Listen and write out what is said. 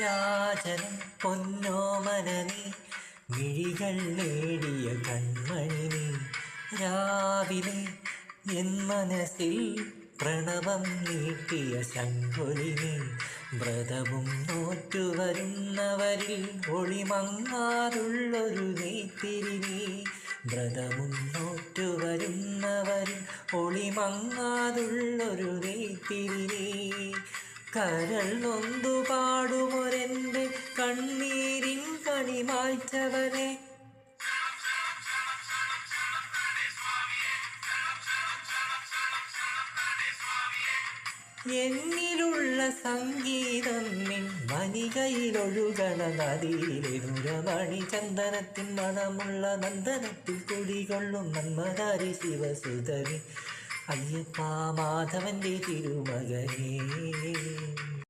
രാജനും പൊന്നോമനനീ മിഴികൾ നേടിയ കൺമണി നീ. രാവിലെ എൻ മനസ്സിൽ പ്രണവം നീട്ടിയ ശങ്കൊലി നീ. വ്രതവും നോറ്റുവരുന്നവരിൽ ഒളിമങ്ങാതുള്ളൊരു നെയ്ത്തിരി നീ. വ്രതവും നോറ്റുവരുന്നവരിൽ ഒളിമങ്ങാതുള്ളൊരു നെയ്ത്തിരി നീ. കരൾ നൊന്തു പാടുമൊരെൻ്റെ കണ്ണീരിൻ കണി മായ്ച്ചവനെ. എന്നിലുള്ള സംഗീതം നിൻ വനികയിലൊഴുകണ നദിയിലെ ദുരമണി ചന്ദനത്തിൻ മണമുള്ള നന്ദനത്തിൽ കുടികൊള്ളും നന്മകാരി ശിവസുതനി. അയ്യപ്പ മാധവന്റെ തിരുമകനേ.